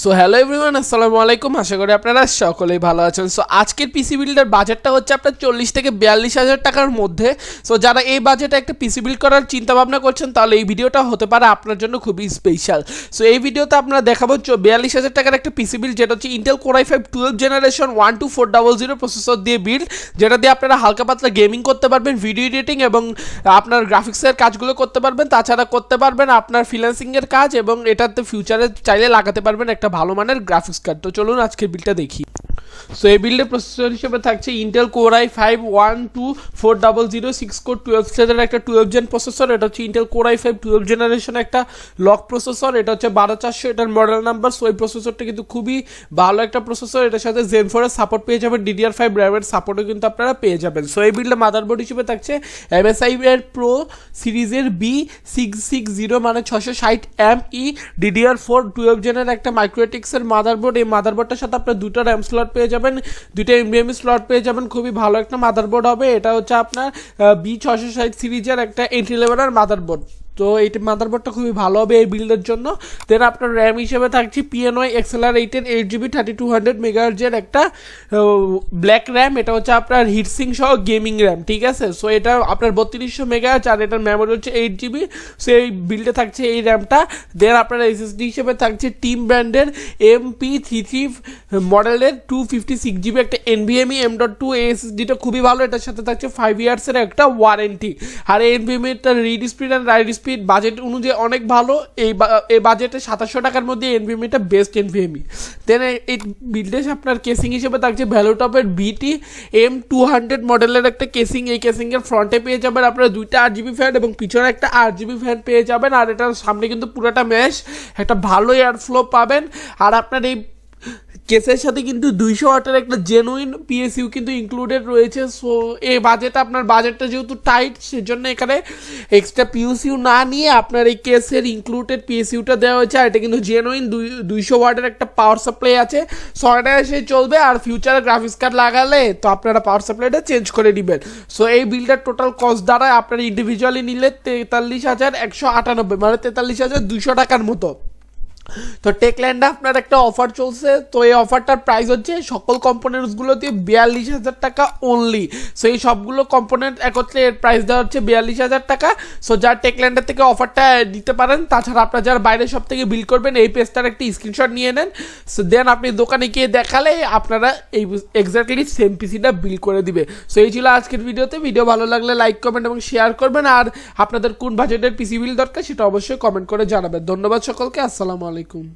So hello everyone, আসসালামু আলাইকুম। আশা করি আপনারা সকলেই ভালো আছেন। সো আজকের পিসি বিল্ডের বাজেটটা হচ্ছে আপনার 40 থেকে 42,000 টাকার মধ্যে। সো যারা এই বাজেটে একটা পিসি বিল্ড করার চিন্তা ভাবনা করছেন তাহলে এই ভিডিওটা হতে পারে আপনার জন্য খুবই স্পেশাল। সো এই ভিডিওতে আপনারা দেখাবো 42,000 টাকার একটা পিসি বিল্ড, যেটা হচ্ছে Intel core i5 12 generation 12400 processor দিয়ে বিল্ড, যেটা দিয়ে আপনারা হালকা পাতলা গেমিং করতে পারবেন, ভিডিও এডিটিং এবং আপনার গ্রাফিক্সের কাজগুলো করতে পারবেন। তাছাড়া করতে পারবেন আপনার ফ্রিল্যান্সিংয়ের কাজ, এবং এটাতে ফিউচারে চাইলে লাগাতে পারবেন একটা ভালো মানের গ্রাফিক্স কার্ড। তো চলুন আজকের বিলটা দেখি। সো এই বিল্ডের প্রসেসর হিসেবে থাকছে ইন্টেল কোর i5 12400 6 কোর 12 থ্রেডের একটা 12 জেন প্রসেসর। এটা হচ্ছে ইন্টেল কোর i5 12 জেনারেশন একটা লক প্রসেসর। এটা হচ্ছে 12400, এটার মডেল নাম্বার। সো এই প্রসেসরটা কিন্তু খুবই ভালো একটা প্রসেসর। এটার সাথে Zen 4 এর সাপোর্ট পেয়ে যাবেন, DDR5 র্যামের সাপোর্টও কিন্তু আপনারা পেয়ে যাবেন। সো এই বিল্ডের মাদারবোর্ড হিসেবে থাকছে MSI এর প্রো সিরিজের B660 মানে 660ME DDR4 12 জেনের একটা মাইক্রোটিক্সের মাদারবোর্ড। এই মাদারবোর্ডটার সাথে আপনার দুটো র্যাম স্লট পেয়ে যাবেন, দুটো NVMe স্লট পেয়ে যাবেন। খুবই ভালো একটা মাদারবোর্ড হবে। এটা হচ্ছে আপনার B660 সিরিজের একটা এন্ট্রি লেভেলের মাদারবোর্ড। তো এই মাদারবোর্ডটা খুবই ভালো হবে এই বিল্ডের জন্য। দেন আপনার র্যাম হিসেবে থাকছে PNY XLR8 8GB 3200 মেগাহার্জের একটা ব্ল্যাক র্যাম। এটা হচ্ছে আপনার হিটসিং সহ গেমিং র্যাম, ঠিক আছে। সো এটা আপনার 3200 মেগাহার্জ, আর এটার মেমোরি হচ্ছে 8GB। সো এই বিল্ডে থাকছে এই র্যামটা। দেন আপনার SSD হিসেবে থাকছে টিম ব্র্যান্ডের MP33 মডেলের 256GB একটা NVMe M.2 SSDটা খুবই ভালো। এটার সাথে থাকছে 5 ইয়ার্সের একটা ওয়ারেন্টি। আর এই NVMe-টার read speed and write speed budget অনুযায়ী অনেক ভালো। এই বাজেটে 2700 টাকার মধ্যে NVMe-টা বেস্ট NVMe। দেন এই বিল্ডে আপনার কেসিং হিসেবে থাকছে ভ্যালুটপের BT M200 মডেলের একটা কেসিং। এই কেসিংয়ের ফ্রন্টে পেয়ে যাবেন আপনারা দুইটা 8GB ফ্যান এবং পিছনে একটা 8GB ফ্যান পেয়ে যাবেন। আর এটার সামনে কিন্তু পুরোটা ম্যাশ, একটা ভালো এয়ার ফ্লো পাবেন। আর আপনার এই কেসের সাথে কিন্তু 200 ওয়াটের একটা জেনুইন PSU কিন্তু ইনক্লুডেড রয়েছে। সো এই বাজেটটা আপনার বাজেটটা যেহেতু টাইট, সেজন্য এখানে এক্সট্রা PSU না নিয়ে আপনার এই কেসের ইনক্লুডেড PSUটা দেওয়া হয়েছে। আর এটা কিন্তু জেনুইন 200 ওয়াটের একটা পাওয়ার সাপ্লাই আছে। সো এটা এসে চলবে। আর ফিউচারে গ্রাফিক্স কার্ড লাগালে তো আপনারা পাওয়ার সাপ্লাইটা চেঞ্জ করে দিবেন। সো এই বিলটার টোটাল কস্ট দাঁড়ায় আপনারা ইন্ডিভিজুয়ালি নিলে 43,198 মানে 43,200 টাকার মতো। তো টেকল্যান্ডে আপনার একটা অফার চলছে। তো এই অফারটার প্রাইস হচ্ছে সকল কম্পোনেন্টসগুলো দিয়ে 42,000 টাকা অনলি। সো এই সবগুলো কম্পোনেন্ট একত্রে এর প্রাইস দেওয়া হচ্ছে 42,000 টাকা। সো যার টেকল্যান্ডের থেকে অফারটা দিতে পারেন। তাছাড়া আপনার যারা বাইরের সব থেকে বিল করবেন এই পেজটার একটা স্ক্রিনশট নিয়ে নেন। সো দেন আপনি দোকানে গিয়ে দেখালে আপনারা এই এক্স্যাক্টলি সেম পিসিটা বিল করে দিবে। সো এই ছিল আজকের ভিডিওতে। ভিডিও ভালো লাগলে লাইক কমেন্ট এবং শেয়ার করবেন। আর আপনাদের কোন বাজেটের পিসি বিল দরকার সেটা অবশ্যই কমেন্ট করে জানাবেন। ধন্যবাদ সকলকে। আসসালামু আলাইকুম।